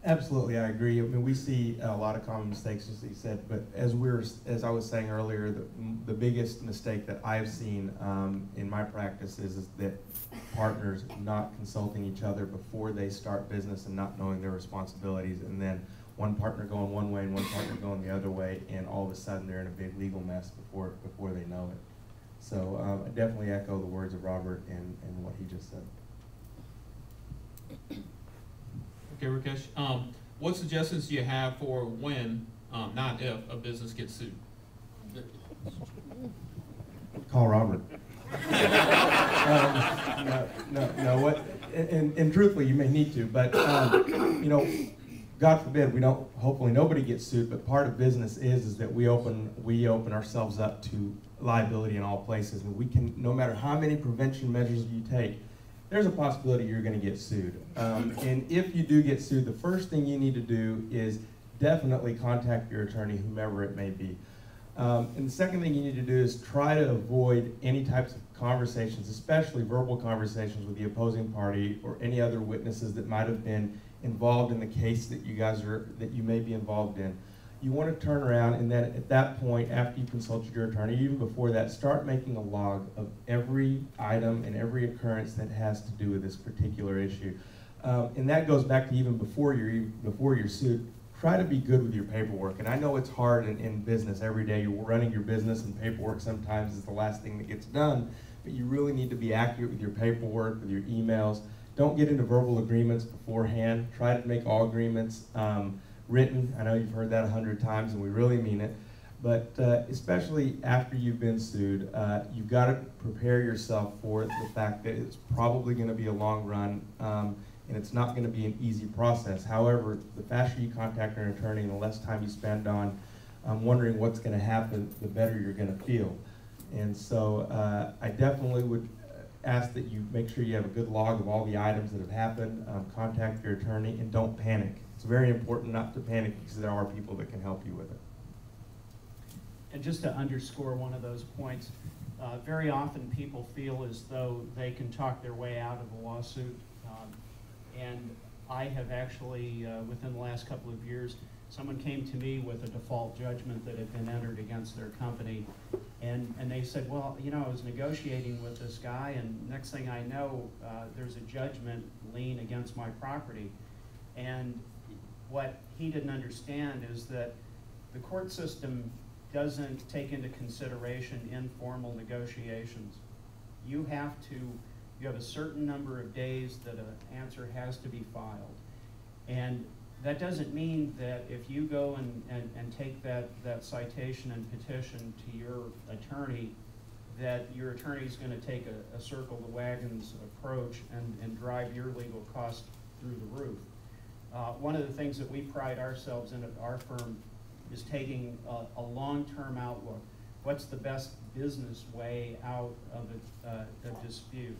Absolutely, I agree. I mean, we see a lot of common mistakes, as you said, but as I was saying earlier, the biggest mistake that I've seen in my practice is that partners not consulting each other before they start business and not knowing their responsibilities, and then one partner going one way and one partner going the other way, and all of a sudden they're in a big legal mess before they know it. So I definitely echo the words of Robert and what he just said. Okay, Rakesh. What suggestions do you have for when, not if, a business gets sued? Call Robert. No. What? And truthfully, you may need to, but you know, God forbid we don't. Hopefully, nobody gets sued. But part of business is that we open ourselves up to liability in all places, and we can, no matter how many prevention measures you take, there's a possibility you're going to get sued. And if you do get sued, the first thing you need to do is definitely contact your attorney, whomever it may be. And the second thing you need to do is try to avoid any types of conversations, especially verbal conversations with the opposing party or any other witnesses that might have been involved in the case that you may be involved in. You want to turn around and then at that point, after you consulted your attorney, even before that, start making a log of every item and every occurrence that has to do with this particular issue. And that goes back to even before you're sued. Try to be good with your paperwork. And I know it's hard in business every day. You're running your business and paperwork sometimes is the last thing that gets done, but you really need to be accurate with your paperwork, with your emails. Don't get into verbal agreements beforehand. Try to make all agreements written. I know you've heard that 100 times and we really mean it, but especially after you've been sued, you've got to prepare yourself for the fact that it's probably going to be a long run and it's not going to be an easy process. However, the faster you contact an attorney and the less time you spend on wondering what's going to happen, the better you're going to feel. And so I definitely would ask that you make sure you have a good log of all the items that have happened, contact your attorney, and don't panic. It's very important not to panic because there are people that can help you with it. And just to underscore one of those points, very often people feel as though they can talk their way out of a lawsuit. And I have actually, within the last couple of years, someone came to me with a default judgment that had been entered against their company. And they said, well, you know, I was negotiating with this guy, and next thing I know, there's a judgment lien against my property. And what he didn't understand is that the court system doesn't take into consideration informal negotiations. You have a certain number of days that an answer has to be filed. And that doesn't mean that if you go and take that citation and petition to your attorney, that your attorney is going to take a circle the wagons approach and drive your legal costs through the roof. One of the things that we pride ourselves in at our firm is taking a long-term outlook. What's the best business way out of a dispute?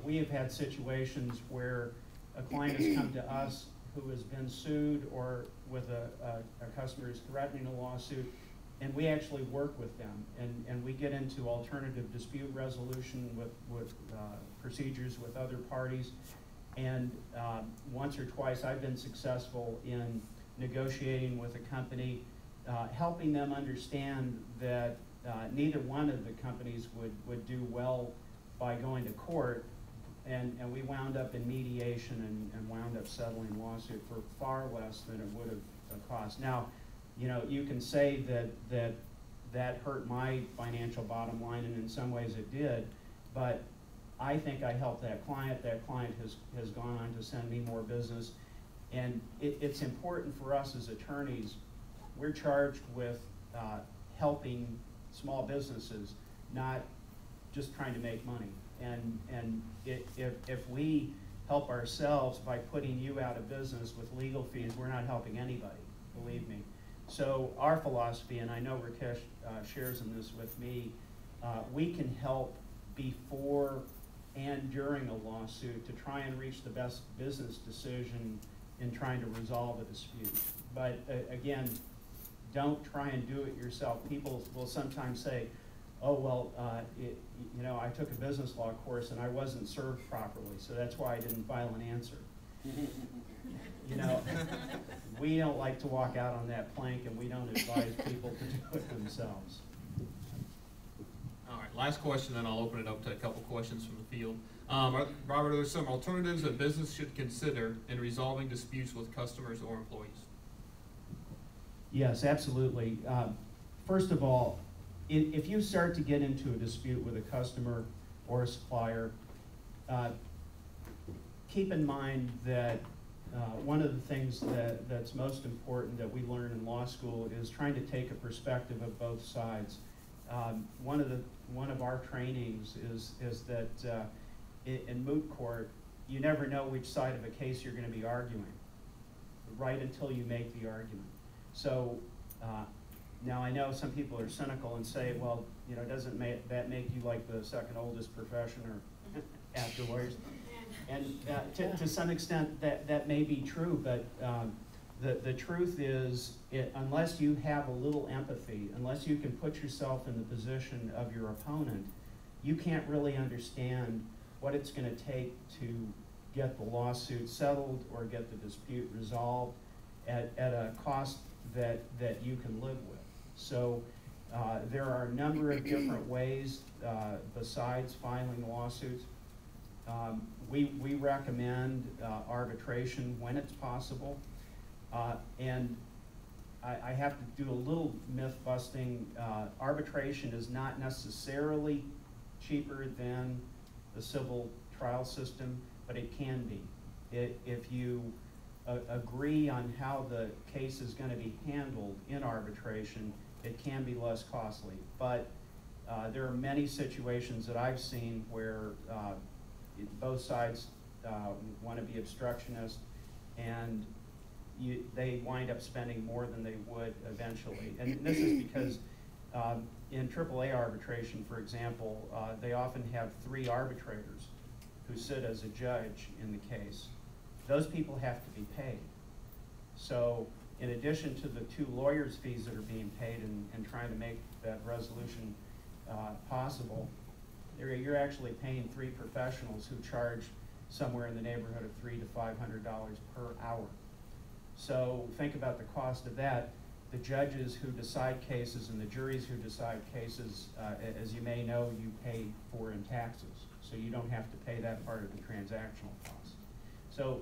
We have had situations where a client has come to us who has been sued or with a customer is threatening a lawsuit, and we actually work with them, and we get into alternative dispute resolution with procedures with other parties. And once or twice I've been successful in negotiating with a company, helping them understand that neither one of the companies would do well by going to court, and we wound up in mediation and wound up settling lawsuit for far less than it would have cost. Now, you know, you can say that hurt my financial bottom line, and in some ways it did, but I think I helped that client. That client has gone on to send me more business. And it's important for us as attorneys. We're charged with helping small businesses, not just trying to make money. And if we help ourselves by putting you out of business with legal fees, we're not helping anybody, believe me. So our philosophy, and I know Rakesh shares in this with me, we can help before and during a lawsuit to try and reach the best business decision in trying to resolve a dispute. But again, don't try and do it yourself. People will sometimes say, oh, well, you know, I took a business law course and I wasn't served properly, so that's why I didn't file an answer. You know, we don't like to walk out on that plank, and we don't advise people to do it themselves. All right, last question, then I'll open it up to a couple questions from the field. Robert, are there some alternatives that business should consider in resolving disputes with customers or employees? Yes, absolutely. First of all, if you start to get into a dispute with a customer or a supplier, keep in mind that one of the things that's most important that we learn in law school is trying to take a perspective of both sides. One of our trainings is that in moot court, you never know which side of a case you're going to be arguing, right until you make the argument. So now I know some people are cynical and say, well, you know, doesn't that make you like the second oldest profession or after lawyers? And to some extent that may be true, but the truth is, unless you have a little empathy, unless you can put yourself in the position of your opponent, you can't really understand what it's going to take to get the lawsuit settled or get the dispute resolved at a cost that you can live with. So there are a number of different ways besides filing lawsuits. We recommend arbitration when it's possible. And I have to do a little myth busting. Arbitration is not necessarily cheaper than the civil trial system, but it can be. If you agree on how the case is going to be handled in arbitration, it can be less costly. But there are many situations that I've seen where both sides want to be obstructionist, and they wind up spending more than they would eventually. And this is because in AAA arbitration, for example, they often have 3 arbitrators who sit as a judge in the case. Those people have to be paid. So in addition to the 2 lawyers' fees that are being paid and trying to make that resolution possible, you're actually paying 3 professionals who charge somewhere in the neighborhood of $300 to $500 per hour. So think about the cost of that. The judges who decide cases and the juries who decide cases, as you may know, you pay for in taxes. So you don't have to pay that part of the transactional cost. So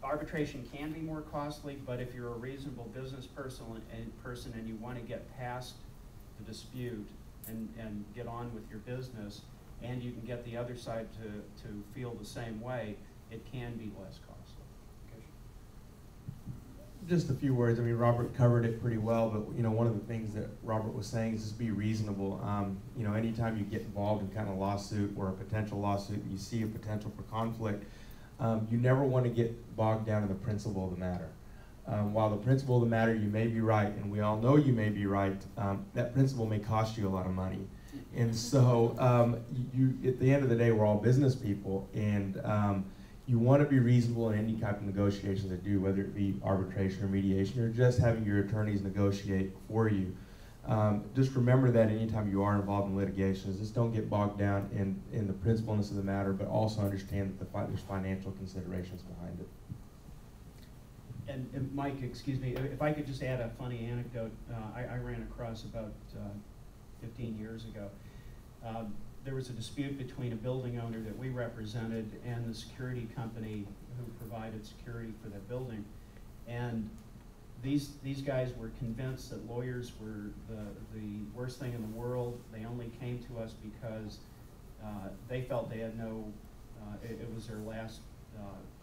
arbitration can be more costly, but if you're a reasonable business person and you want to get past the dispute and get on with your business, and you can get the other side to feel the same way, it can be less costly. Just a few words. I mean, Robert covered it pretty well, but you know, one of the things that Robert was saying is just be reasonable. You know, anytime you get involved in kind of lawsuit or a potential lawsuit, you see a potential for conflict, you never want to get bogged down in the principle of the matter. While the principle of the matter, you may be right, and we all know you may be right, that principle may cost you a lot of money. And so at the end of the day, we're all business people, and you want to be reasonable in any type of negotiations that do, whether it be arbitration or mediation, or just having your attorneys negotiate for you. Just remember that anytime you are involved in litigations, just don't get bogged down in the principalness of the matter, but also understand that there's financial considerations behind it. And Mike, excuse me, if I could just add a funny anecdote. I ran across about 15 years ago. There was a dispute between a building owner that we represented and the security company who provided security for that building. And these guys were convinced that lawyers were the worst thing in the world. They only came to us because they felt they had no, it was their last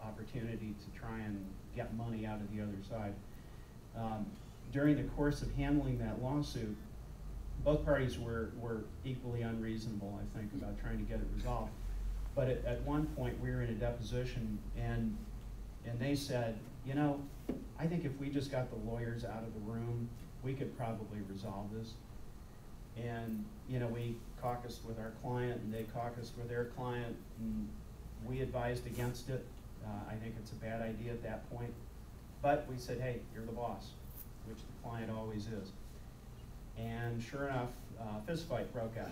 opportunity to try and get money out of the other side. During the course of handling that lawsuit, both parties were equally unreasonable, I think, about trying to get it resolved. But at one point, we were in a deposition, and they said, you know, I think if we just got the lawyers out of the room, we could probably resolve this. And, you know, we caucused with our client, and they caucused with their client, and we advised against it. I think it's a bad idea at that point. But we said, hey, you're the boss, which the client always is. And sure enough, fist fight broke out.